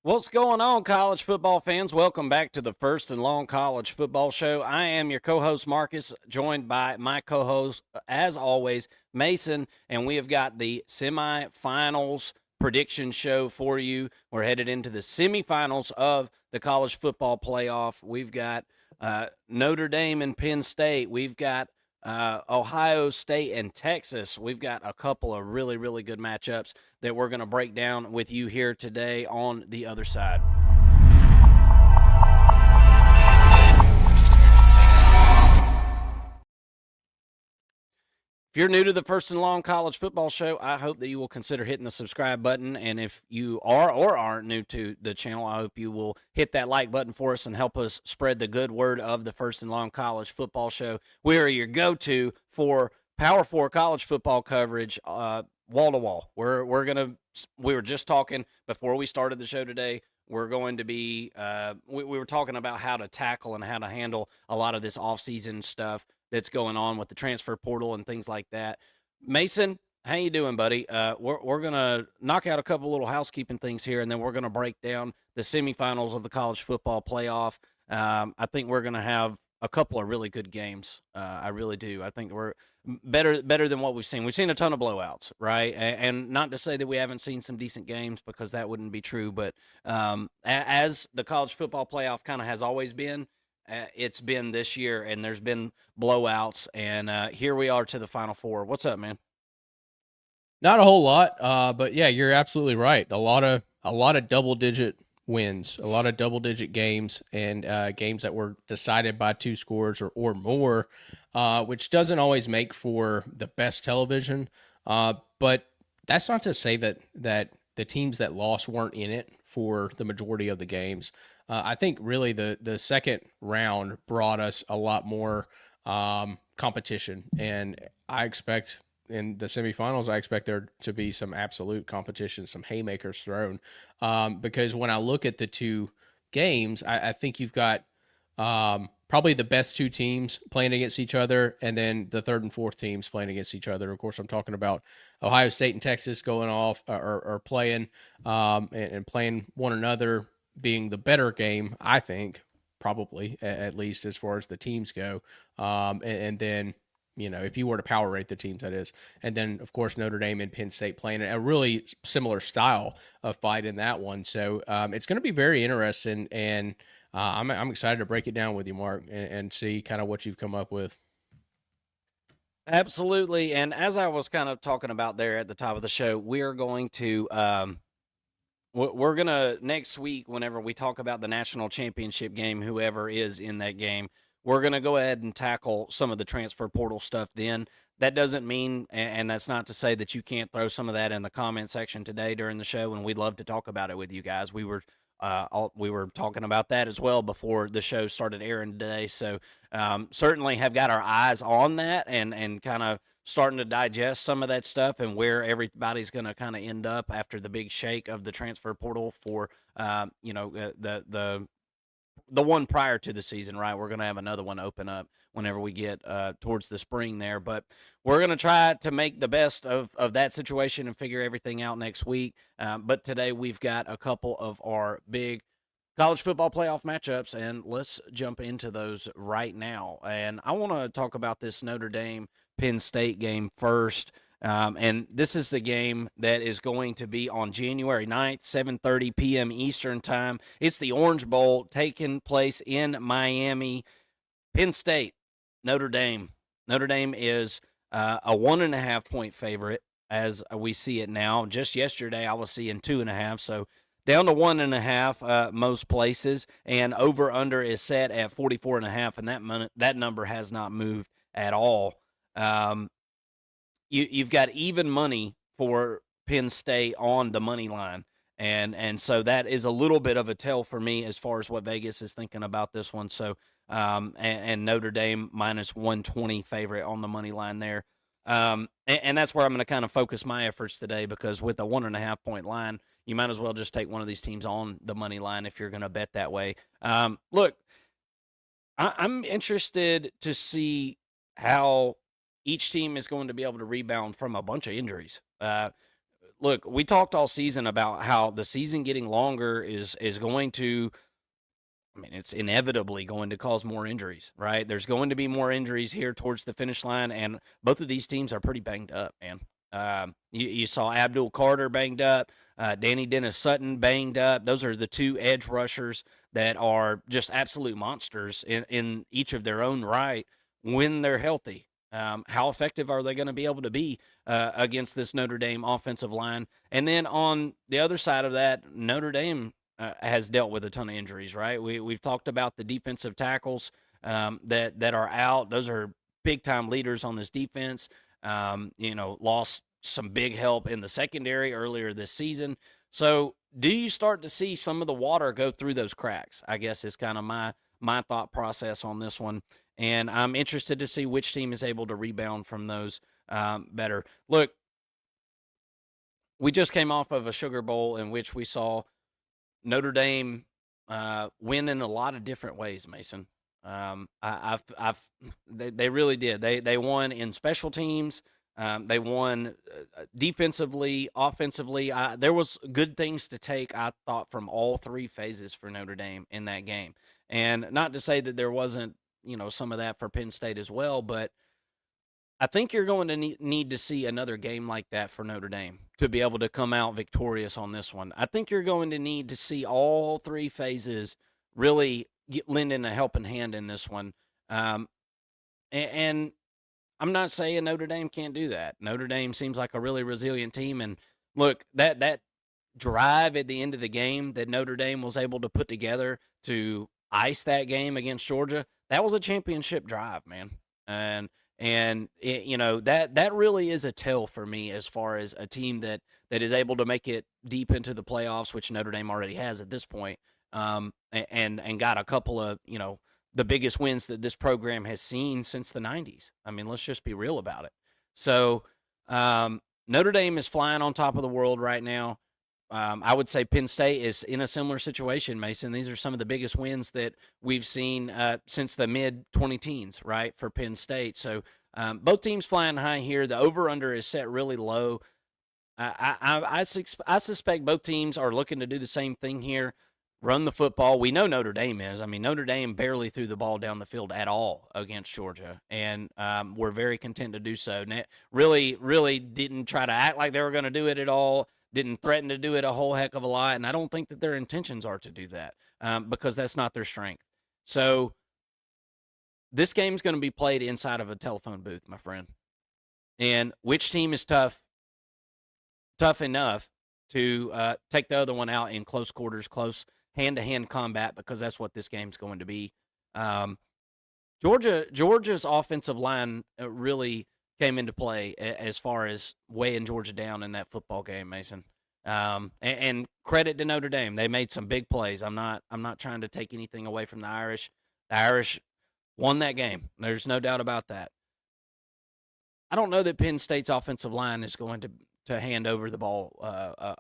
What's going on, college football fans? Welcome back to the First and Long College Football Show. I am your co-host Marcus, joined by my co-host, as always, Mason, and we have got the semifinals prediction show for you. We're headed into the semifinals of the college football playoff. We've got Notre Dame and Penn State. We've got Ohio State and Texas. We've got a couple of really, really good matchups that we're going to break down with you here today on the other side. If you're new to the First and Long College Football Show, I hope that you will consider hitting the subscribe button. And if you are or aren't new to the channel, I hope you will hit that like button for us and help us spread the good word of the First and Long College Football Show. We are your go-to for Power 4 college football coverage, wall to wall. We were just talking before we started the show today. We're going to be we were talking about how to tackle and how to handle a lot of this offseason stuff that's going on with the transfer portal and things like that. Mason, how you doing, buddy? We're gonna knock out a couple little housekeeping things here, and then we're gonna break down the semifinals of the college football playoff. I think we're gonna have a couple of really good games. I really do. I think we're better than what we've seen. We've seen a ton of blowouts, right? And not to say that we haven't seen some decent games, because that wouldn't be true. But as the college football playoff kind of has always been, it's been this year, and there's been blowouts, and here we are to the Final Four. What's up, man? Not a whole lot, but yeah, you're absolutely right. A lot of double-digit wins, a lot of double-digit games, and games that were decided by two scores or more, which doesn't always make for the best television. But that's not to say that the teams that lost weren't in it for the majority of the games. I think really the second round brought us a lot more competition, and I expect in the semifinals, I expect there to be some absolute competition, some haymakers thrown. Because when I look at the two games, I think you've got probably the best two teams playing against each other, and then the third and fourth teams playing against each other. Of course, I'm talking about Ohio State and Texas going off or playing and playing one another, being the better game, I think, probably, at least as far as the teams go. And then, if you were to power rate the teams, that is. And then, of course, Notre Dame and Penn State playing a really similar style of fight in that one. So it's going to be very interesting. And I'm excited to break it down with you, Mark, and see kind of what you've come up with. Absolutely. And as I was kind of talking about there at the top of the show, we're going to we're going to next week, whenever we talk about the national championship game, whoever is in that game, we're going to go ahead and tackle some of the transfer portal stuff then. That doesn't mean, and that's not to say that you can't throw some of that in the comment section today during the show, and we'd love to talk about it with you guys. We were talking about that as well before the show started airing today. So certainly have got our eyes on that, and kind of starting to digest some of that stuff and where everybody's going to kind of end up after the big shake of the transfer portal for the one prior to the season, right? We're going to have another one open up whenever we get towards the spring there. But we're going to try to make the best of that situation and figure everything out next week. But today we've got a couple of our big college football playoff matchups, and let's jump into those right now. And I want to talk about this Notre Dame Penn State game first. And this is the game that is going to be on January 9th, 7:30 p.m. Eastern Time. It's the Orange Bowl taking place in Miami. Penn State, Notre Dame. Notre Dame is a 1.5-point favorite as we see it now. Just yesterday, I was seeing 2.5, so down to 1.5 most places, and over under is set at 44.5, and that number has not moved at all. You've got even money for Penn State on the money line. And so that is a little bit of a tell for me as far as what Vegas is thinking about this one. So and Notre Dame minus 120 favorite on the money line there. And that's where I'm going to kind of focus my efforts today, because with a 1.5-point line, you might as well just take one of these teams on the money line if you're going to bet that way. Look, I'm interested to see how each team is going to be able to rebound from a bunch of injuries. look, we talked all season about how the season getting longer is going to. I mean, it's inevitably going to cause more injuries, right? There's going to be more injuries here towards the finish line, and both of these teams are pretty banged up, man. You saw Abdul Carter banged up, Danny Dennis Sutton banged up. Those are the two edge rushers that are just absolute monsters in each of their own right when they're healthy. How effective are they going to be able to be against this Notre Dame offensive line? And then on the other side of that, Notre Dame has dealt with a ton of injuries, right? We've talked about the defensive tackles that are out. Those are big time leaders on this defense. Lost some big help in the secondary earlier this season. So, do you start to see some of the water go through those cracks? I guess is kind of my thought process on this one, and I'm interested to see which team is able to rebound from those better. Look, we just came off of a Sugar Bowl in which we saw Notre Dame win in a lot of different ways, Mason. They really did. They won in special teams. They won defensively, offensively. There was good things to take, I thought, from all three phases for Notre Dame in that game. And not to say that there wasn't, some of that for Penn State as well, but I think you're going to need to see another game like that for Notre Dame to be able to come out victorious on this one. I think you're going to need to see all three phases really lending a helping hand in this one. And I'm not saying Notre Dame can't do that. Notre Dame seems like a really resilient team. And look, that drive at the end of the game that Notre Dame was able to put together to ice that game against Georgia, that was a championship drive, man. And that really is a tell for me as far as a team that is able to make it deep into the playoffs, which Notre Dame already has at this point, and got a couple of the biggest wins that this program has seen since the '90s. I mean, let's just be real about it. So Notre Dame is flying on top of the world right now. I would say Penn State is in a similar situation, Mason. These are some of the biggest wins that we've seen since the mid-2010s, right, for Penn State. So both teams flying high here. The over-under is set really low. I suspect both teams are looking to do the same thing here, run the football. We know Notre Dame is. I mean, Notre Dame barely threw the ball down the field at all against Georgia, and we're very content to do so. Really, really didn't try to act like they were going to do it at all. Didn't threaten to do it a whole heck of a lot, and I don't think that their intentions are to do that because that's not their strength. So this game's going to be played inside of a telephone booth, my friend. And which team is tough enough to take the other one out in close quarters, close hand-to-hand combat, because that's what this game's going to be. Georgia's offensive line really came into play as far as weighing Georgia down in that football game, Mason. And credit to Notre Dame, they made some big plays. I'm not trying to take anything away from the Irish. The Irish won that game. There's no doubt about that. I don't know that Penn State's offensive line is going to hand over the ball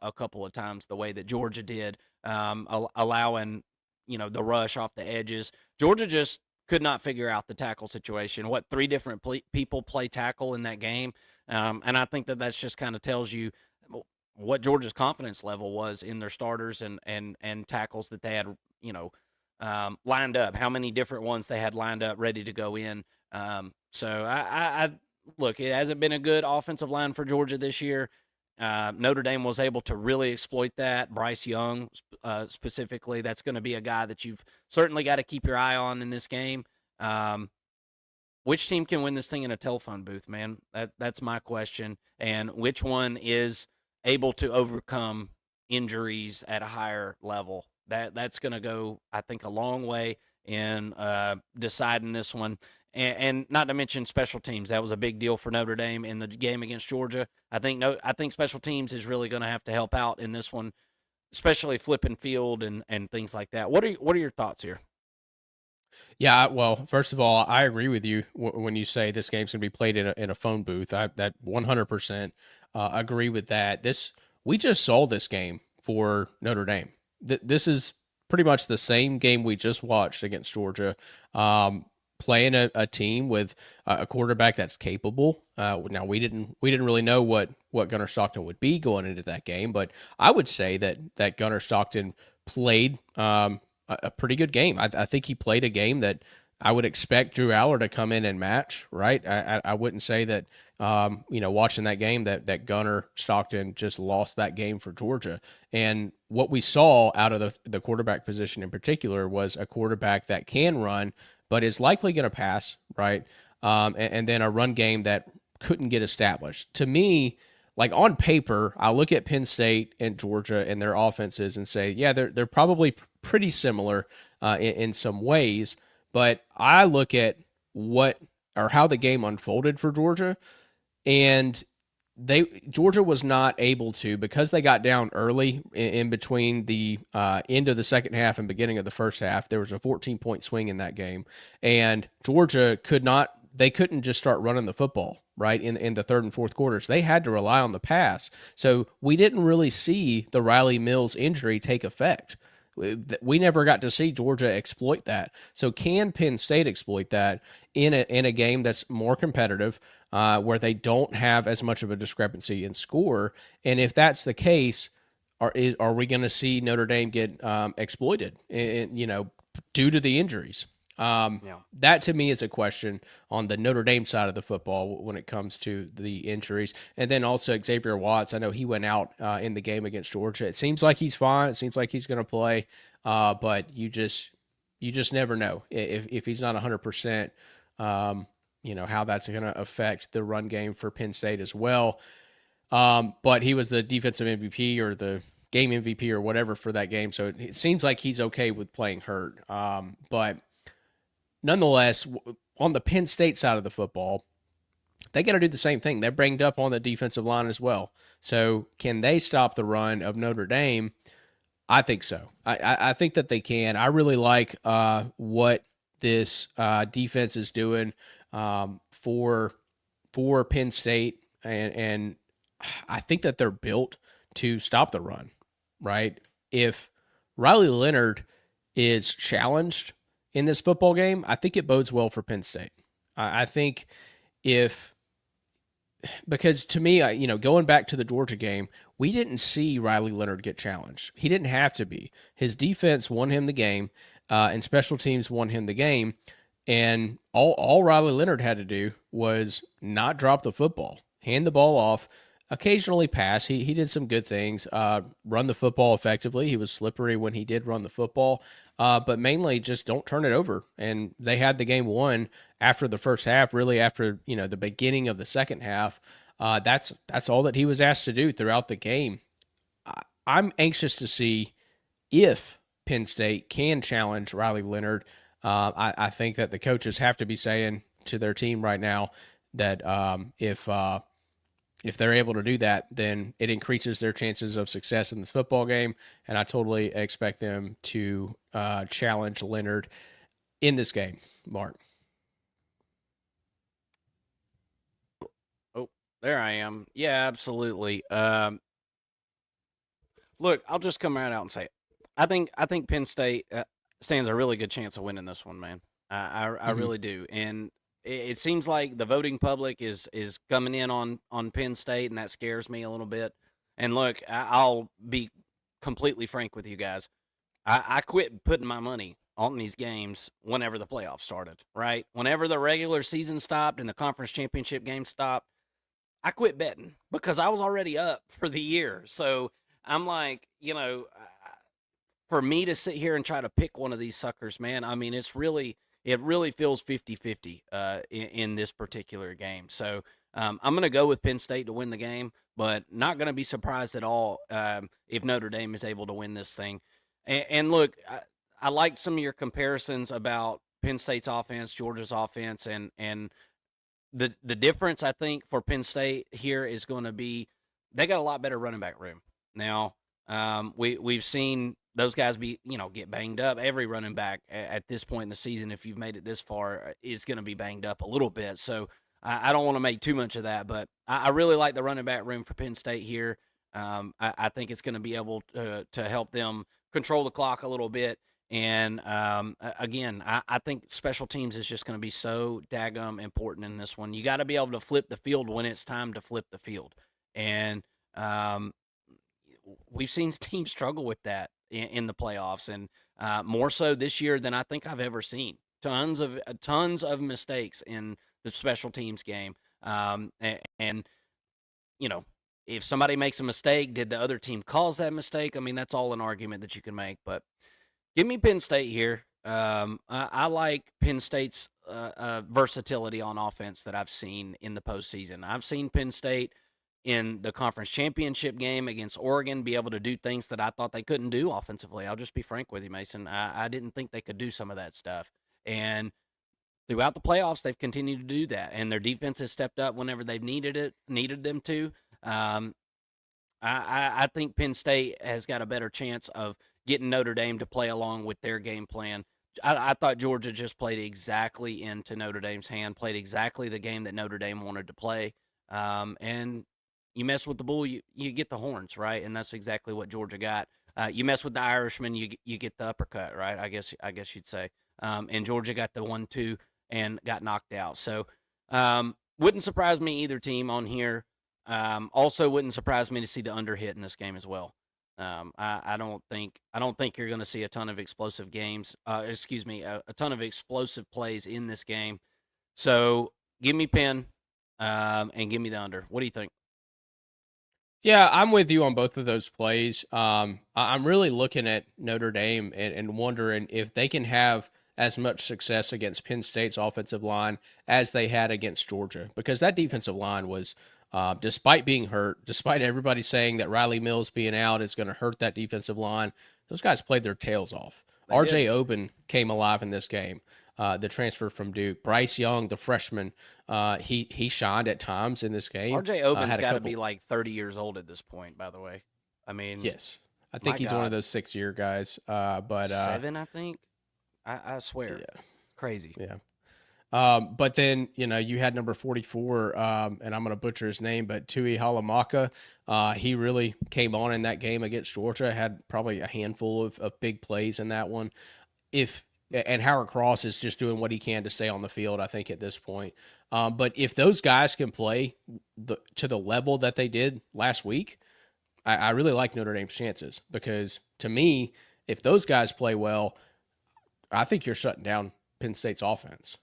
a couple of times the way that Georgia did, allowing the rush off the edges. Georgia just could not figure out the tackle situation. What, three different people play tackle in that game? And I think that that's just kind of tells you what Georgia's confidence level was in their starters and tackles that they had, lined up, how many different ones they had lined up ready to go in. So I look, it hasn't been a good offensive line for Georgia this year. Notre Dame was able to really exploit that. Bryce Young, specifically, that's going to be a guy that you've certainly got to keep your eye on in this game. Which team can win this thing in a telephone booth, man? That's my question. And which one is able to overcome injuries at a higher level? That's going to go, I think, a long way in deciding this one. And not to mention special teams. That was a big deal for Notre Dame in the game against Georgia. I think special teams is really going to have to help out in this one, especially flipping field and things like that. What are your thoughts here? Yeah, well, first of all, I agree with you when you say this game's going to be played in a phone booth. That 100% agree with that. We just saw this game for Notre Dame. This is pretty much the same game we just watched against Georgia. playing a team with a quarterback that's capable. Now we didn't really know what Gunnar Stockton would be going into that game, but I would say that Gunnar Stockton played a pretty good game. I think he played a game that I would expect Drew Aller to come in and match. Right? I wouldn't say that watching that game that Gunnar Stockton just lost that game for Georgia. And what we saw out of the quarterback position in particular was a quarterback that can run but is likely going to pass, right? And then a run game that couldn't get established. To me, like on paper, I look at Penn State and Georgia and their offenses and say, yeah, they're probably pretty similar in some ways. But I look at what or how the game unfolded for Georgia, and Georgia was not able to, because they got down early in between the end of the second half and beginning of the first half. There was a 14-point swing in that game, and Georgia couldn't just start running the football right in the third and fourth quarters. They had to rely on the pass. So we didn't really see the Riley Mills injury take effect. We never got to see Georgia exploit that. So can Penn State exploit that in a game that's more competitive, where they don't have as much of a discrepancy in score? And if that's the case, are we going to see Notre Dame get exploited, due to the injuries? Yeah. That to me is a question on the Notre Dame side of the football when it comes to the injuries. And then also Xavier Watts, I know he went out in the game against Georgia. It seems like he's fine. It seems like he's going to play, but you just never know if he's not 100%. How that's going to affect the run game for Penn State as well. But he was the defensive MVP or the game MVP or whatever for that game, so it seems like he's okay with playing hurt. But nonetheless, on the Penn State side of the football, they got to do the same thing. They're banged up on the defensive line as well. So can they stop the run of Notre Dame? I think so. I think that they can. I really like what this defense is doing for Penn State, and I think that they're built to stop the run. Right? If Riley Leonard is challenged in this football game, I think it bodes well for Penn State. I think if because to me, going back to the Georgia game, we didn't see Riley Leonard get challenged. He didn't have to be. His defense won him the game, and special teams won him the game. And all Riley Leonard had to do was not drop the football, hand the ball off, occasionally pass. He did some good things, run the football effectively. He was slippery when he did run the football, but mainly just don't turn it over. And they had the game won after the first half, really after the beginning of the second half. That's all that he was asked to do throughout the game. I'm anxious to see if Penn State can challenge Riley Leonard. I think that the coaches have to be saying to their team right now that if they're able to do that, then it increases their chances of success in this football game. And I totally expect them to challenge Leonard in this game, Mark. Oh, there I am. Yeah, absolutely. Look, I'll just come right out and say it. I think Penn State stands a really good chance of winning this one, man. I Mm-hmm. really do, and it seems like the voting public is coming in on Penn State, and that scares me a little bit. And look, I'll be completely frank with you guys. I quit putting my money on these games whenever the playoffs started. Right, whenever the regular season stopped and the conference championship game stopped, I quit betting because I was already up for the year. So I'm like, for me to sit here and try to pick one of these suckers, man, I mean, it really feels 50-50 in this particular game. So I'm going to go with Penn State to win the game, but not going to be surprised at all if Notre Dame is able to win this thing. And look, I liked some of your comparisons about Penn State's offense, Georgia's offense, and the difference I think for Penn State here is going to be they got a lot better running back room now. We've seen those guys get banged up. Every running back at this point in the season, if you've made it this far, is going to be banged up a little bit. So I don't want to make too much of that, but I really like the running back room for Penn State here. I think it's going to be able to help them control the clock a little bit. And again, I think special teams is just going to be so daggum important in this one. You got to be able to flip the field when it's time to flip the field. And um, we've seen teams struggle with that in the playoffs, and more so this year than I think I've ever seen. Tons of mistakes in the special teams game, and you know, if somebody makes a mistake, did the other team cause that mistake? I mean, that's all an argument that you can make. But give me Penn State here. I like Penn State's versatility on offense that I've seen in the postseason. I've seen Penn State in the conference championship game against Oregon be able to do things that I thought they couldn't do offensively. I'll just be frank with you, Mason. I didn't think they could do some of that stuff. And throughout the playoffs, they've continued to do that, and their defense has stepped up whenever they've needed them to. Um, I think Penn State has got a better chance of getting Notre Dame to play along with their game plan. I thought Georgia just played exactly into Notre Dame's hand, played exactly the game that Notre Dame wanted to play. And you mess with the bull, you get the horns, right? And that's exactly what Georgia got. You mess with the Irishman, you get the uppercut, right? I guess you'd say. And Georgia got the 1-2 and got knocked out. So wouldn't surprise me either team on here. Also, wouldn't surprise me to see the under hit in this game as well. I don't think you're going to see a ton of explosive games. Excuse me, a ton of explosive plays in this game. So give me Penn, and give me the under. What do you think? Yeah, I'm with you on both of those plays. I'm really looking at Notre Dame and wondering if they can have as much success against Penn State's offensive line as they had against Georgia, because that defensive line was, despite being hurt, despite everybody saying that Riley Mills being out is going to hurt that defensive line, those guys played their tails off. They did. R.J. Oben came alive in this game. The transfer from Duke, Bryce Young, the freshman, he shined at times in this game. RJ Oben's Had a got to couple. be like 30 years old at this point, by the way. I mean, Yes. I my think he's one of God, those 6 year guys. But 7, I think. I swear, yeah, crazy. yeah. But then, you had number 44, and I'm going to butcher his name, but Tui Halamaka. He really came on in that game against Georgia, had probably a handful of big plays in that one. And Howard Cross is just doing what he can to stay on the field, I think, at this point. But if those guys can play to the level that they did last week, I really like Notre Dame's chances, because to me, if those guys play well, I think you're shutting down Penn State's offense.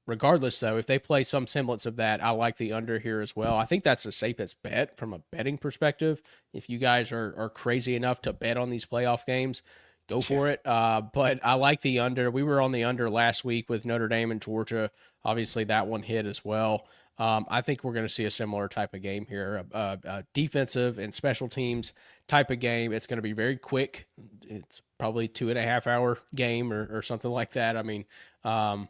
Regardless, though, if they play some semblance of that, I like the under here as well. I think that's the safest bet from a betting perspective. If you guys are crazy enough to bet on these playoff games, go Yeah. for it. But I like the under. We were on the under last week with Notre Dame and Georgia. Obviously, that one hit as well. I think we're going to see a similar type of game here, a defensive and special teams type of game. It's going to be very quick. It's probably 2.5 hour game or something like that. I mean, and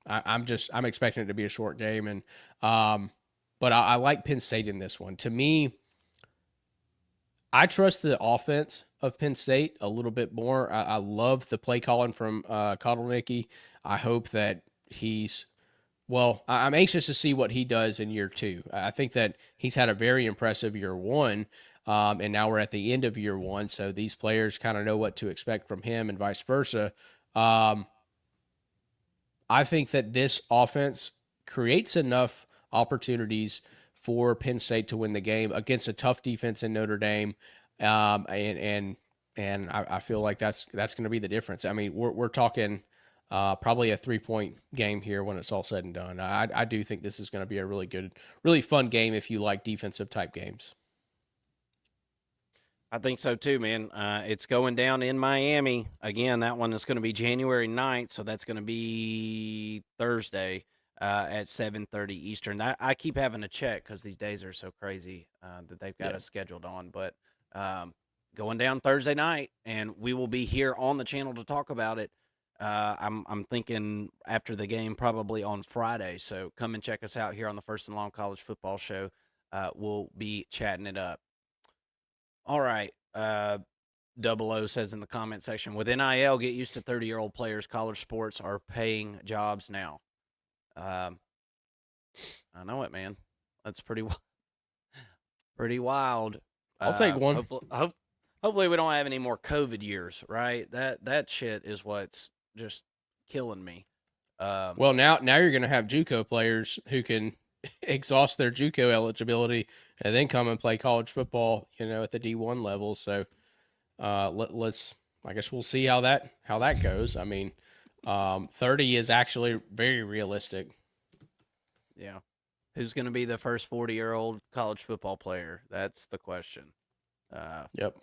I'm expecting it to be a short game, and but I like Penn State in this one. To me, I trust the offense of Penn State a little bit more. I love the play calling from Kotelnicki. I hope that I'm anxious to see what he does in year two. I think that he's had a very impressive year one, and now we're at the end of year one, so these players kind of know what to expect from him and vice versa. I think that this offense creates enough opportunities for Penn State to win the game against a tough defense in Notre Dame, and I feel like that's going to be the difference. I mean, we're talking probably a 3-point game here when it's all said and done. I do think this is going to be a really good, really fun game if you like defensive type games. I think so too, man. It's going down in Miami. Again, that one is going to be January 9th, so that's going to be Thursday at 7:30 Eastern. I keep having to check because these days are so crazy that they've got Yeah. us scheduled on. But going down Thursday night, and we will be here on the channel to talk about it. I'm thinking after the game, probably on Friday. So come and check us out here on the First and Long College Football Show. We'll be chatting it up. All right. Double O says in the comment section, with NIL, get used to 30-year-old players. College sports are paying jobs now. Um, I know it, man. That's pretty wild. I'll take one. Hopefully we don't have any more COVID years, right? That shit is what's just killing me. Um, Well, now you're going to have JUCO players who can exhaust their JUCO eligibility and then come and play college football, at the D1 level. So let's, I guess we'll see how that goes. I mean, 30 is actually very realistic. yeah. Who's going to be the first 40-year-old college football player? That's the question. Uh, Yep.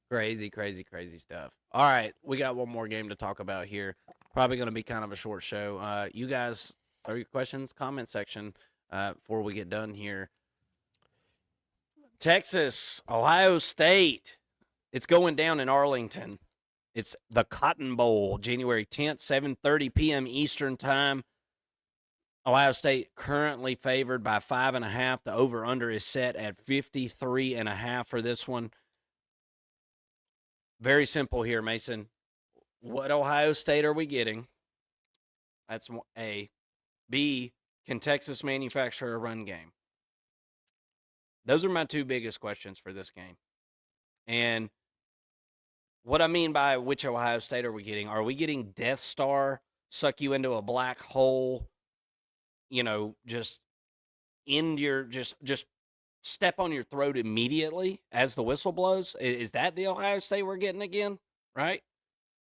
Crazy, crazy, crazy stuff. All right, we got one more game to talk about here. Probably going to be kind of a short show. You guys, throw your questions, comment section before we get done here. Texas, Ohio State. It's going down in Arlington. It's the Cotton Bowl, January 10th, 7:30 p.m. Eastern Time. Ohio State currently favored by 5.5. The over/under is set at 53.5 for this one. Very simple here, Mason. What Ohio State are we getting? That's A. B. Can Texas manufacture a run game? Those are my two biggest questions for this game. And what I mean by which Ohio State are we getting? Are we getting Death Star, suck you into a black hole, just end your just step on your throat immediately as the whistle blows? Is that the Ohio State we're getting again? Right?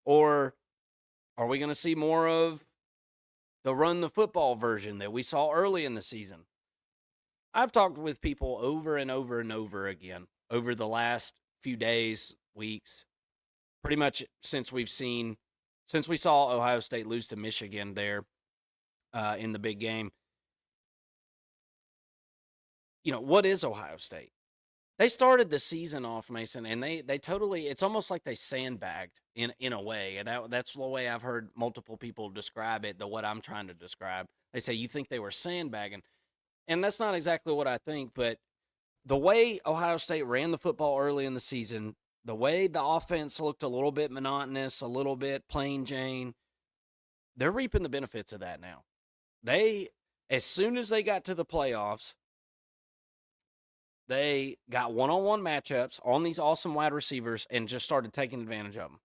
Or are we going to see more of the run the football version that we saw early in the season? I've talked with people over and over and over again over the last few days, weeks, pretty much since we saw Ohio State lose to Michigan there in the big game. What is Ohio State? They started the season off, Mason, and they totally, it's almost like they sandbagged in a way. And that's the way I've heard multiple people describe it, what I'm trying to describe. They say, you think they were sandbagging. And that's not exactly what I think, but the way Ohio State ran the football early in the season, the way the offense looked a little bit monotonous, a little bit plain Jane, they're reaping the benefits of that now. As soon as they got to the playoffs, they got one-on-one matchups on these awesome wide receivers and just started taking advantage of them.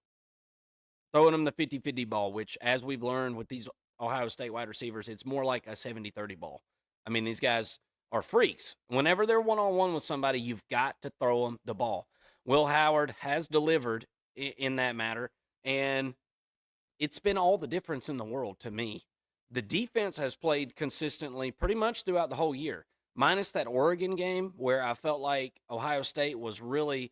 Throwing them the 50-50 ball, which, as we've learned with these Ohio State wide receivers, it's more like a 70-30 ball. I mean, these guys are freaks. Whenever they're one-on-one with somebody, you've got to throw them the ball. Will Howard has delivered in that matter, and it's been all the difference in the world to me. The defense has played consistently pretty much throughout the whole year, minus that Oregon game where I felt like Ohio State was really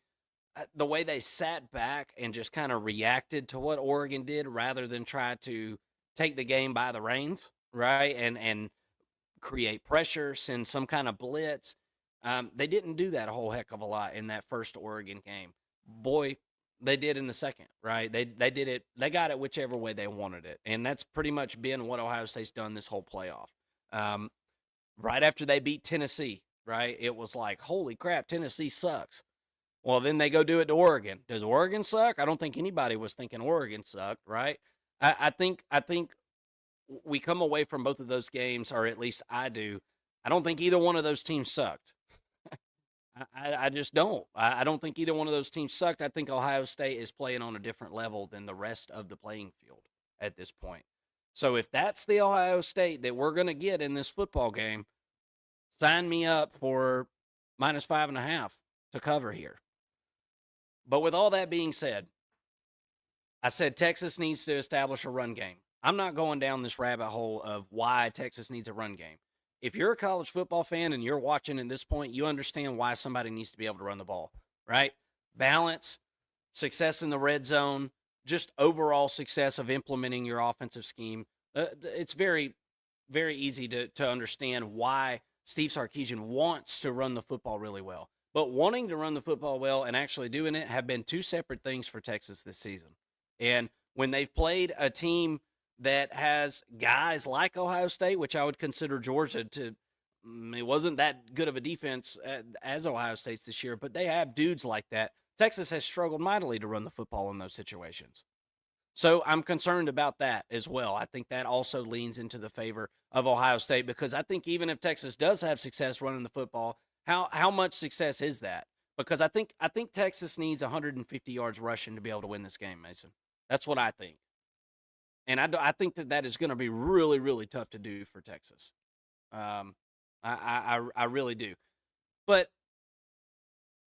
the way they sat back and just kind of reacted to what Oregon did rather than try to take the game by the reins, right? And create pressure, send some kind of blitz. They didn't do that a whole heck of a lot in that first Oregon game. Boy, they did in the second, right? They did it. They got it whichever way they wanted it, and that's pretty much been what Ohio State's done this whole playoff. Right after they beat Tennessee, right? It was like, holy crap, Tennessee sucks. Well, then they go do it to Oregon. Does Oregon suck? I don't think anybody was thinking Oregon sucked, right? I think we come away from both of those games, or at least I do. I don't think either one of those teams sucked. I just don't. I don't think either one of those teams sucked. I think Ohio State is playing on a different level than the rest of the playing field at this point. So if that's the Ohio State that we're going to get in this football game, sign me up for -5.5 to cover here. But with all that being said, I said Texas needs to establish a run game. I'm not going down this rabbit hole of why Texas needs a run game. If you're a college football fan and you're watching at this point, you understand why somebody needs to be able to run the ball, right? Balance, success in the red zone, just overall success of implementing your offensive scheme. It's very, very easy to understand why Steve Sarkisian wants to run the football really well. But wanting to run the football well and actually doing it have been two separate things for Texas this season. And when they've played a team that has guys like Ohio State, which I would consider Georgia to, it wasn't that good of a defense as Ohio State's this year, but they have dudes like that. Texas has struggled mightily to run the football in those situations. So I'm concerned about that as well. I think that also leans into the favor of Ohio State because I think even if Texas does have success running the football, how much success is that? because I think Texas needs 150 yards rushing to be able to win this game, Mason. That's what I think, and I think that is going to be really really tough to do for Texas. Um, I really do. But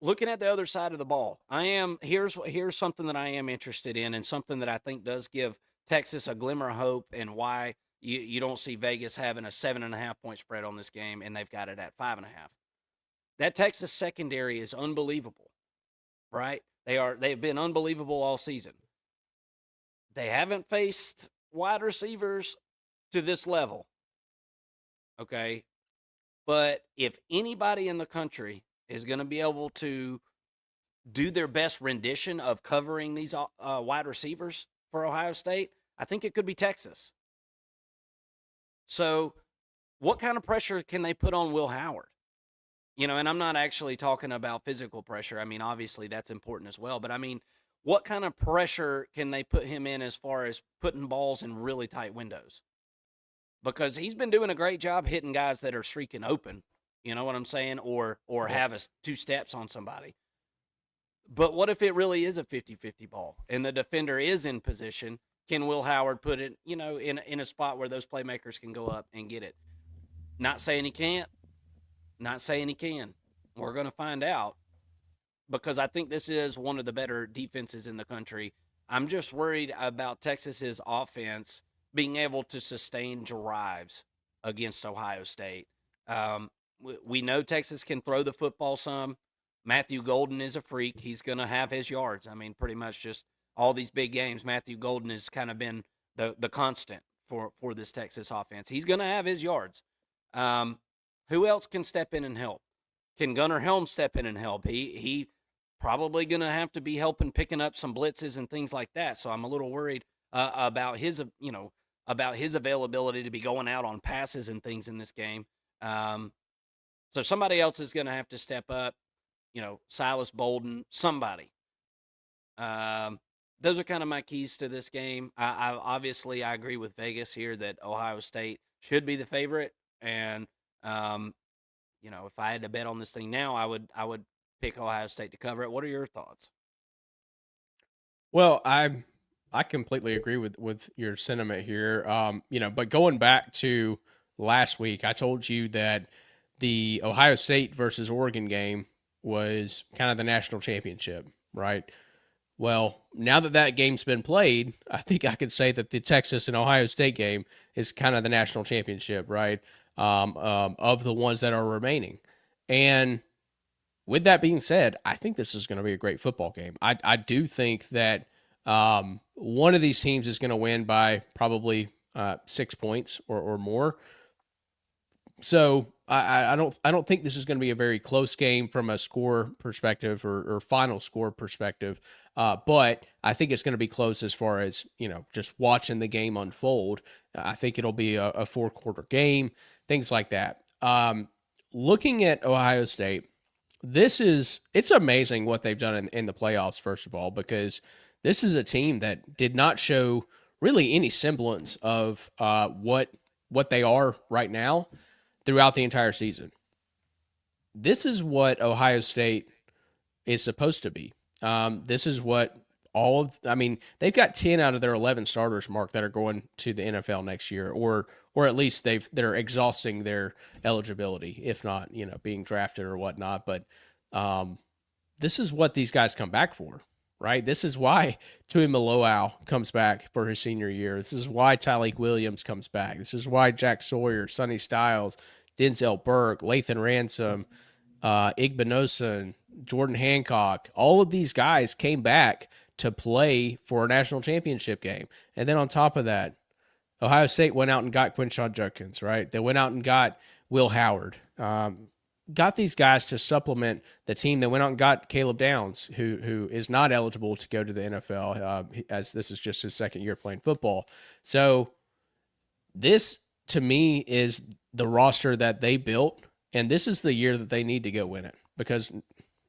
looking at the other side of the ball, here's something that I am interested in, and something that I think does give Texas a glimmer of hope, and why you don't see Vegas having a 7.5 point spread on this game, and they've got it at 5.5. That Texas secondary is unbelievable, right? They've been unbelievable all season. They haven't faced wide receivers to this level, okay? But if anybody in the country is going to be able to do their best rendition of covering these wide receivers for Ohio State, I think it could be Texas. So, what kind of pressure can they put on Will Howard? And I'm not actually talking about physical pressure. I mean, obviously that's important as well. But I mean, what kind of pressure can they put him in as far as putting balls in really tight windows? Because he's been doing a great job hitting guys that are streaking open. You know what I'm saying? Or have two steps on somebody. But what if it really is a 50-50 ball and the defender is in position? Can Will Howard put it, in a spot where those playmakers can go up and get it? Not saying he can't. Not saying he can. We're going to find out, because I think this is one of the better defenses in the country. I'm just worried about Texas's offense being able to sustain drives against Ohio State. We know Texas can throw the football some. Matthew Golden is a freak. He's going to have his yards. I mean, pretty much just all these big games, Matthew Golden has kind of been the constant for this Texas offense. He's going to have his yards. Who else can step in and help? Can Gunnar Helm step in and help? He probably going to have to be helping picking up some blitzes and things like that. So I'm a little worried about his availability to be going out on passes and things in this game. So somebody else is going to have to step up. Silas Bolden, somebody. Those are kind of my keys to this game. I agree with Vegas here that Ohio State should be the favorite, and if I had to bet on this thing now, I would pick Ohio State to cover it. What are your thoughts? Well, I completely agree with your sentiment here. But going back to last week, I told you that the Ohio State versus Oregon game was kind of the national championship, right? Well, now that game's been played, I think I could say that the Texas and Ohio State game is kind of the national championship, right? Of the ones that are remaining. And with that being said, I think this is going to be a great football game. I do think that one of these teams is going to win by probably 6 points or more. So I don't think this is going to be a very close game from a score perspective or final score perspective. But I think it's going to be close as far as, just watching the game unfold. I think it'll be a 4-quarter game, things like that. Looking at Ohio State, it's amazing what they've done in the playoffs, first of all, because this is a team that did not show really any semblance of what they are right now throughout the entire season. This is what Ohio State is supposed to be. This is what they've got 10 out of their 11 starters, Mark, that are going to the NFL next year, or at least they're exhausting their eligibility, if not, being drafted or whatnot. But this is what these guys come back for, right? This is why Tui Maloau comes back for his senior year. This is why Tyleik Williams comes back. This is why Jack Sawyer, Sonny Styles, Denzel Burke, Lathan Ransom, Igbinosun, Jordan Hancock, all of these guys came back to play for a national championship game. And then on top of that, Ohio State went out and got Quinshon Judkins, right? They went out and got Will Howard. Got these guys to supplement the team. They went out and got Caleb Downs, who is not eligible to go to the NFL, as this is just his second year playing football. So this, to me, is the roster that they built, and this is the year that they need to go win it. Because,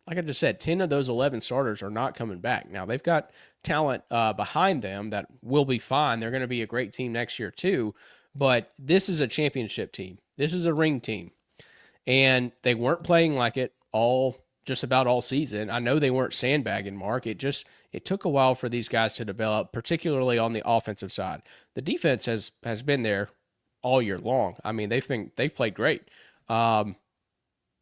like I just said, 10 of those 11 starters are not coming back. Now, they've got talent behind them that will be fine. They're going to be a great team next year, too. But this is a championship team. This is a ring team. And they weren't playing like it all just about all season. I know they weren't sandbagging, Mark. It took a while for these guys to develop, particularly on the offensive side. The defense has been there all year long. I mean, they've played great. Um,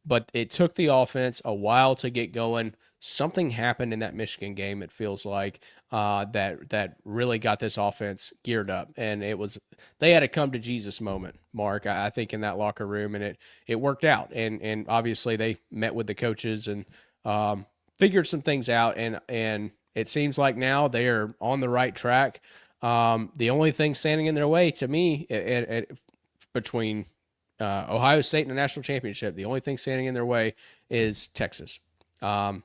but it took the offense a while to get going. Something happened in that Michigan game. It feels like that really got this offense geared up, and they had a come to Jesus moment, Mark. I think in that locker room, and it worked out. And obviously they met with the coaches and figured some things out, and it seems like now they are on the right track. The only thing standing in their way to me between Ohio State in the national championship, the only thing standing in their way is Texas. Um,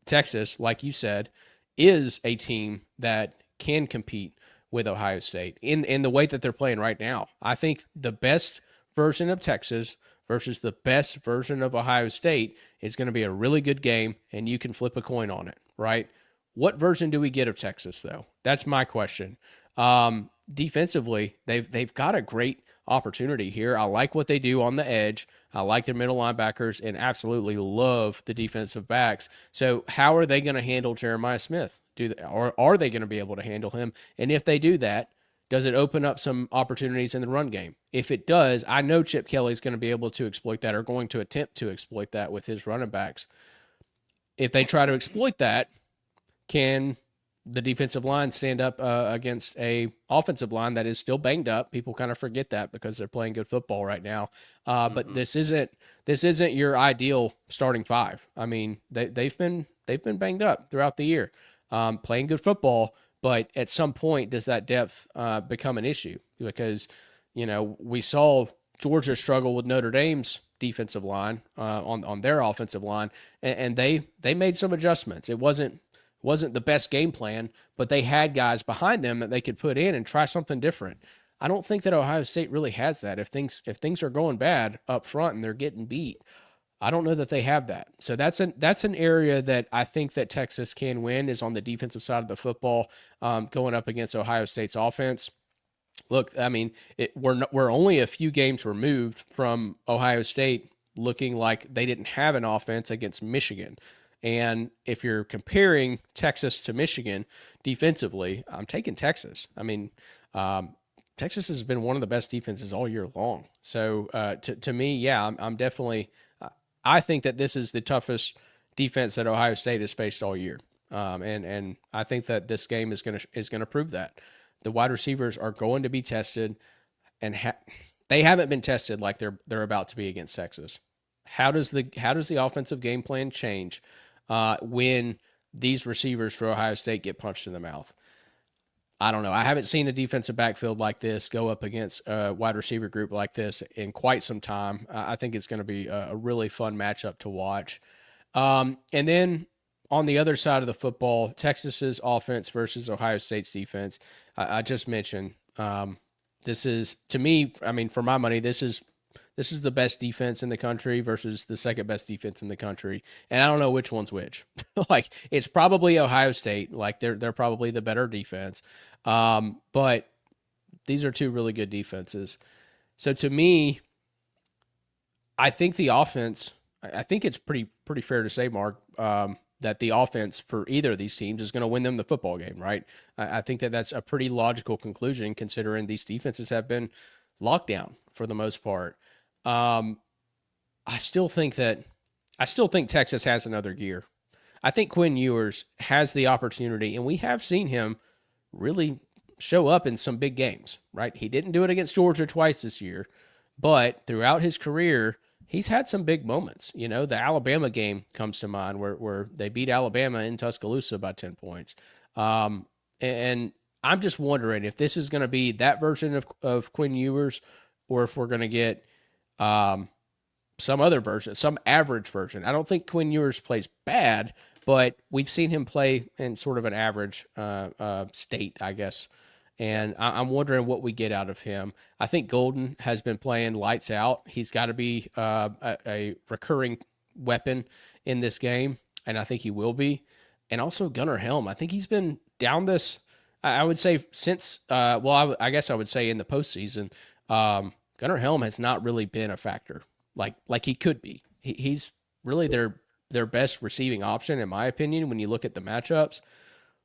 Texas, like you said, is a team that can compete with Ohio State in the way that they're playing right now. I think the best version of Texas versus the best version of Ohio State is going to be a really good game, and you can flip a coin on it, right? What version do we get of Texas, though? That's my question. Defensively, they've got a great opportunity here. I like what they do on the edge. I like their middle linebackers and absolutely love the defensive backs. So how are they going to handle Jeremiah Smith? Or are they going to be able to handle him? And if they do that, does it open up some opportunities in the run game? If it does, I know Chip Kelly's going to be able to exploit that or going to attempt to exploit that with his running backs. If they try to exploit that, can the defensive line stand up against a offensive line that is still banged up? People kind of forget that because they're playing good football right now. But this isn't your ideal starting five. I mean, they've been banged up throughout the year, playing good football. But at some point, does that depth become an issue? Because we saw Georgia struggle with Notre Dame's defensive line on their offensive line, and they made some adjustments. It wasn't the best game plan, but they had guys behind them that they could put in and try something different. I don't think that Ohio State really has that. If things are going bad up front and they're getting beat, I don't know that they have that. So that's an area that I think that Texas can win, is on the defensive side of the football, going up against Ohio State's offense. Look, I mean, we're only a few games removed from Ohio State looking like they didn't have an offense against Michigan. And if you're comparing Texas to Michigan defensively, I'm taking Texas. I mean, Texas has been one of the best defenses all year long. So to me, yeah, I'm definitely. I think that this is the toughest defense that Ohio State has faced all year, and I think that this game is gonna prove that. The wide receivers are going to be tested, and they haven't been tested like they're about to be against Texas. How does the offensive game plan change when these receivers for Ohio State get punched in the mouth? I don't know. I haven't seen a defensive backfield like this go up against a wide receiver group like this in quite some time. I think it's going to be a really fun matchup to watch. And then on the other side of the football, Texas's offense versus Ohio State's defense. I just mentioned this is, to me, I mean, for my money, this is the best defense in the country versus the second best defense in the country. And I don't know which one's which. Like, it's probably Ohio State. Like, they're probably the better defense. But these are two really good defenses. So to me, I think the offense, I think it's pretty fair to say, Mark, that the offense for either of these teams is going to win them the football game, right? I think that that's a pretty logical conclusion, considering these defenses have been locked down for the most part. I still think Texas has another gear. I think Quinn Ewers has the opportunity, and we have seen him really show up in some big games, right? He didn't do it against Georgia twice this year, but throughout his career, he's had some big moments. The Alabama game comes to mind where they beat Alabama in Tuscaloosa by 10 points. And I'm just wondering if this is going to be that version of Quinn Ewers, or if we're going to get some other version, some average version. I don't think Quinn Ewers plays bad, but we've seen him play in sort of an average state, I guess. And I'm wondering what we get out of him. I think Golden has been playing lights out. He's got to be a recurring weapon in this game, and I think he will be. And also Gunnar Helm. I think he's been down this, I would say, since, I guess I would say in the postseason. Gunnar Helm has not really been a factor like he could be. He's really their their best receiving option, in my opinion, when you look at the matchups.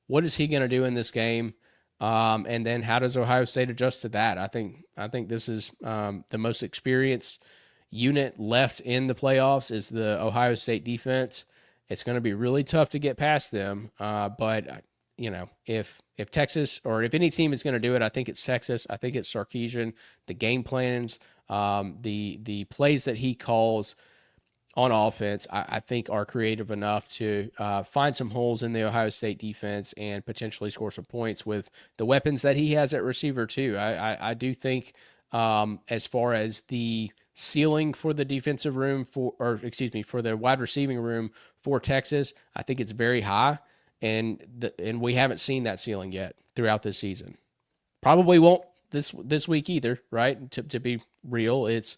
What is he going to do in this game? And then how does Ohio State adjust to that? I think this is the most experienced unit left in the playoffs is the Ohio State defense. It's going to be really tough to get past them. But if Texas or if any team is going to do it, I think it's Texas. I think it's Sarkisian. The game plans, the plays that he calls on offense, I think are creative enough to find some holes in the Ohio State defense and potentially score some points with the weapons that he has at receiver too. I do think as far as the ceiling for the defensive room for the wide receiving room for Texas, I think it's very high, and we haven't seen that ceiling yet throughout this season. Probably won't this week either, right? To be real, it's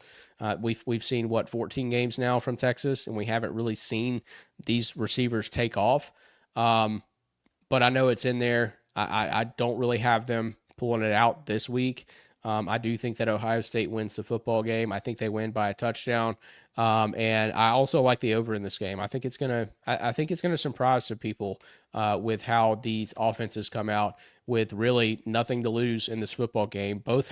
we've seen 14 games now from Texas, and we haven't really seen these receivers take off. But I know it's in there. I don't really have them pulling it out this week. I do think that Ohio State wins the football game. I think they win by a touchdown. And I also like the over in this game. I think it's gonna surprise some people with how these offenses come out with really nothing to lose in this football game. Both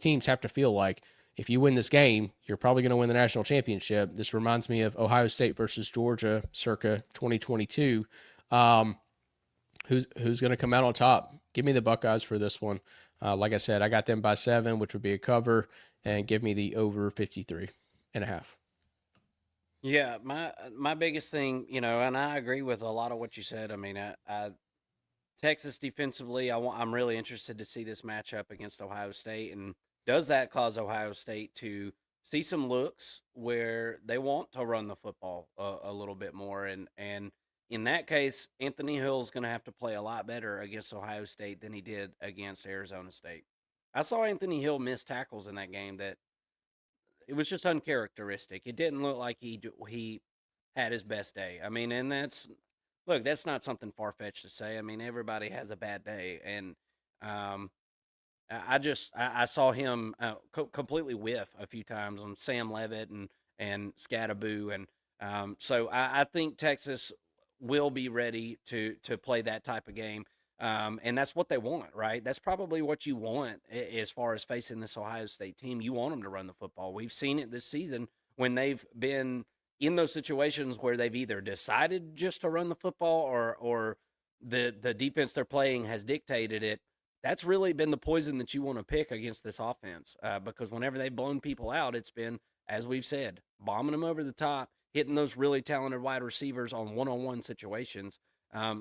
teams have to feel like if you win this game, you're probably going to win the national championship. This reminds me of Ohio State versus Georgia, circa 2022. Who's going to come out on top? Give me the Buckeyes for this one. Like I said, I got them by 7, which would be a cover, and give me the over 53.5. Yeah, my biggest thing, and I agree with a lot of what you said. I mean, Texas defensively, I'm really interested to see this matchup against Ohio State, and does that cause Ohio State to see some looks where they want to run the football a little bit more, and in that case, Anthony Hill's going to have to play a lot better against Ohio State than he did against Arizona State. I saw Anthony Hill miss tackles in that game that it was just uncharacteristic. It didn't look like he had his best day. I mean, and that's not something far fetched to say. I mean, everybody has a bad day, and um, I saw him completely whiff a few times on Sam Levitt and Scattaboo, and so I think Texas will be ready to play that type of game. And that's what they want, right? That's probably what you want as far as facing this Ohio State team. You want them to run the football. We've seen it this season when they've been in those situations where they've either decided just to run the football or the defense they're playing has dictated it. That's really been the poison that you want to pick against this offense because whenever they've blown people out, it's been, as we've said, bombing them over the top, hitting those really talented wide receivers on one-on-one situations.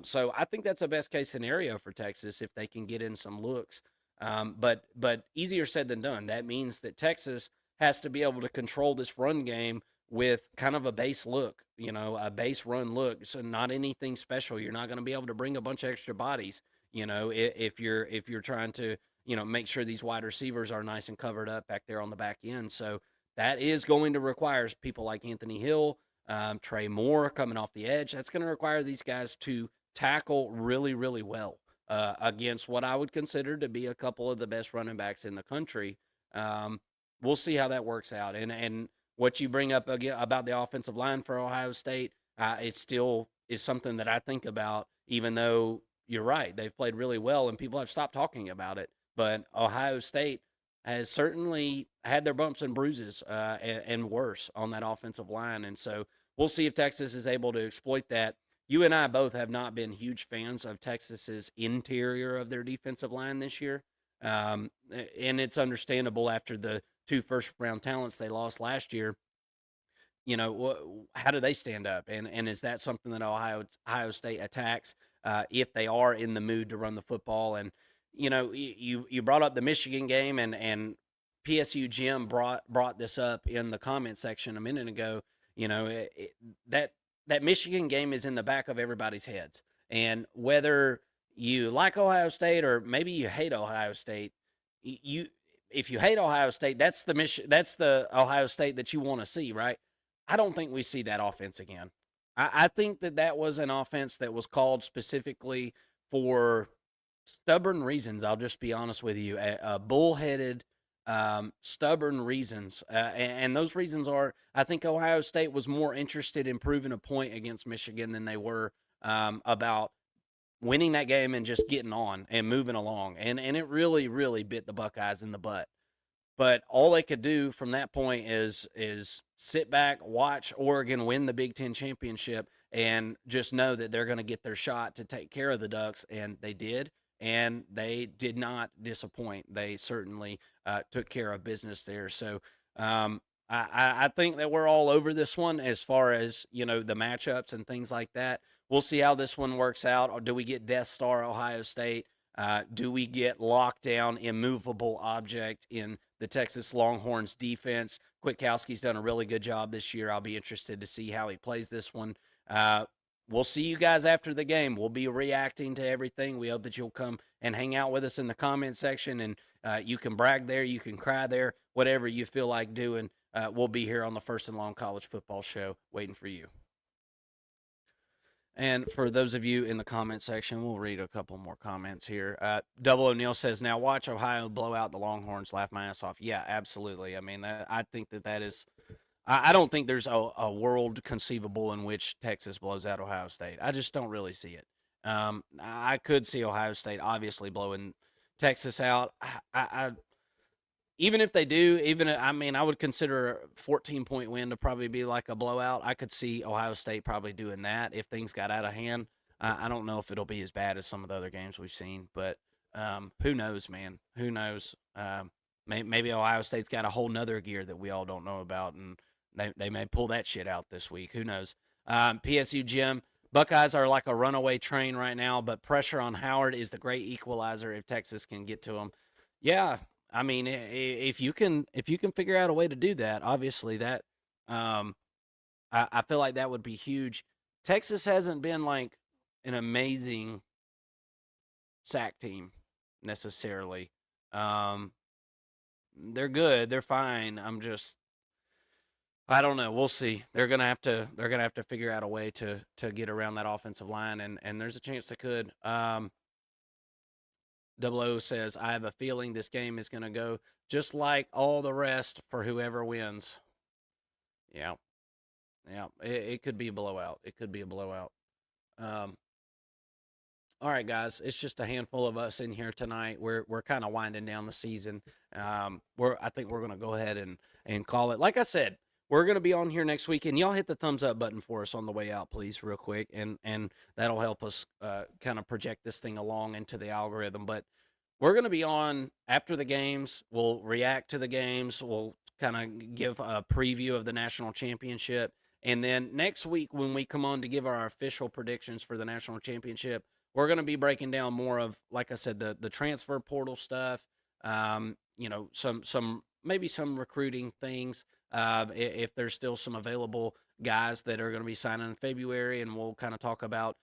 So I think that's a best case scenario for Texas if they can get in some looks. But easier said than done. That means that Texas has to be able to control this run game with kind of a base look, a base run look. So not anything special. You're not going to be able to bring a bunch of extra bodies, if you're trying to, make sure these wide receivers are nice and covered up back there on the back end. So that is going to require people like Anthony Hill, Trey Moore coming off the edge. That's going to require these guys to tackle really, really well against what I would consider to be a couple of the best running backs in the country. We'll see how that works out. And what you bring up again about the offensive line for Ohio State, it still is something that I think about, even though you're right. They've played really well and people have stopped talking about it. But Ohio State has certainly had their bumps and bruises and worse on that offensive line. And so we'll see if Texas is able to exploit that. You and I both have not been huge fans of Texas's interior of their defensive line this year. And it's understandable after the 2 first-round talents they lost last year. How do they stand up? And is that something that Ohio State attacks if they are in the mood to run the football? And you brought up the Michigan game, and PSU Jim brought this up in the comment section a minute ago. That Michigan game is in the back of everybody's heads, and whether you like Ohio State or maybe you hate Ohio State, if you hate Ohio State, that's the Ohio State that you want to see, right? I don't think we see that offense again. I think that was an offense that was called specifically for stubborn reasons. I'll just be honest with you. A bullheaded stubborn reasons. And those reasons are, I think Ohio State was more interested in proving a point against Michigan than they were about winning that game and just getting on and moving along. And it really, really bit the Buckeyes in the butt. But all they could do from that point is sit back, watch Oregon win the Big Ten championship, and just know that they're going to get their shot to take care of the Ducks, and they did. And they did not disappoint. They certainly took care of business there. So I think that we're all over this one as far as the matchups and things like that. We'll see how this one works out. Or do we get Death Star Ohio State? Do we get lockdown, immovable object in the Texas Longhorns defense? Kwiatkowski's done a really good job this year. I'll be interested to see how he plays this one. We'll see you guys after the game. We'll be reacting to everything. We hope that you'll come and hang out with us in the comment section, and you can brag there, you can cry there, whatever you feel like doing. We'll be here on the First and Long College Football Show waiting for you. And for those of you in the comment section, we'll read a couple more comments here. Double O'Neill says, "Now watch Ohio blow out the Longhorns. Laugh my ass off." Yeah, absolutely. I mean, I think that is. I don't think there's a world conceivable in which Texas blows out Ohio State. I just don't really see it. I could see Ohio State obviously blowing Texas out. Even if they do, I would consider a 14-point win to probably be like a blowout. I could see Ohio State probably doing that if things got out of hand. I don't know if it'll be as bad as some of the other games we've seen, but who knows, man? Who knows? Maybe Ohio State's got a whole nother gear that we all don't know about, and they may pull that shit out this week. Who knows? PSU Jim, Buckeyes are like a runaway train right now, but pressure on Howard is the great equalizer if Texas can get to them. Yeah, I mean, if you can figure out a way to do that, obviously that I feel like that would be huge. Texas hasn't been like an amazing sack team necessarily. They're good, they're fine. I don't know. We'll see. They're gonna have to figure out a way to get around that offensive line, and there's a chance they could. Double O says, "I have a feeling this game is going to go just like all the rest for whoever wins." Yeah, yeah, it could be a blowout. It could be a blowout. Um, all right, guys, it's just a handful of us in here tonight. We're kind of winding down the season. I think we're going to go ahead and call it. Like I said, we're going to be on here next week, and y'all hit the thumbs up button for us on the way out, please, real quick, and that'll help us kind of project this thing along into the algorithm. But we're going to be on after the games. We'll react to the games. We'll kind of give a preview of the national championship. And then next week, when we come on to give our official predictions for the national championship, we're going to be breaking down more of, like I said, the transfer portal stuff. Some maybe some recruiting things. If there's still some available guys that are going to be signing in February, and we'll kind of talk about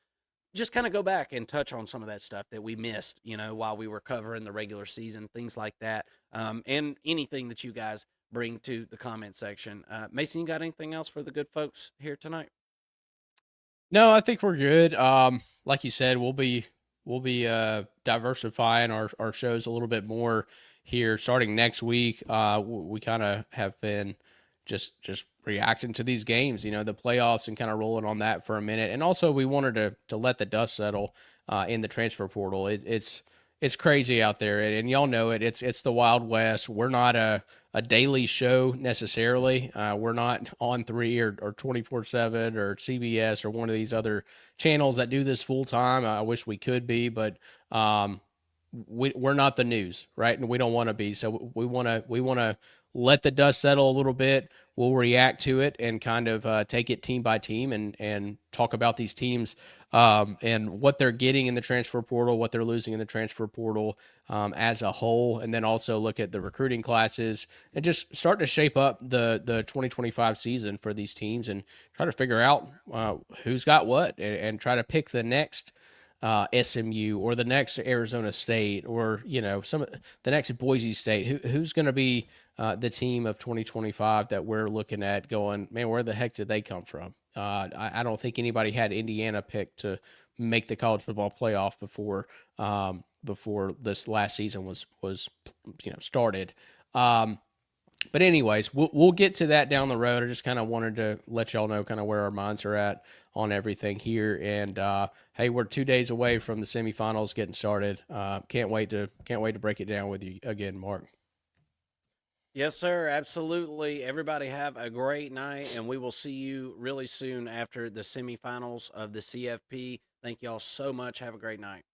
just kind of go back and touch on some of that stuff that we missed, while we were covering the regular season, things like that, and anything that you guys bring to the comment section. Mason, you got anything else for the good folks here tonight? No, I think we're good. Like you said, we'll be diversifying our shows a little bit more here starting next week. We kind of have been just reacting to these games, the playoffs, and kind of rolling on that for a minute. And also, we wanted to let the dust settle in the transfer portal. It's crazy out there, and y'all know it. It's the Wild West. We're not a daily show necessarily. We're not on 3 or 24/7 or CBS or one of these other channels that do this full time. I wish we could be, but we're not the news, right? And we don't want to be. So we want to let the dust settle a little bit. We'll react to it and kind of take it team by team and talk about these teams and what they're getting in the transfer portal, what they're losing in the transfer portal as a whole, and then also look at the recruiting classes and just start to shape up the 2025 season for these teams and try to figure out who's got what and try to pick the next SMU or the next Arizona State or the next Boise State. Who's going to be the team of 2025 that we're looking at going, man, where the heck did they come from? I don't think anybody had Indiana picked to make the college football playoff before this last season was started. But anyways, we'll get to that down the road. I just kind of wanted to let y'all know kind of where our minds are at on everything here. And hey, we're 2 days away from the semifinals getting started. Can't wait to break it down with you again, Mark. Yes, sir. Absolutely. Everybody have a great night, and we will see you really soon after the semifinals of the CFP. Thank y'all so much. Have a great night.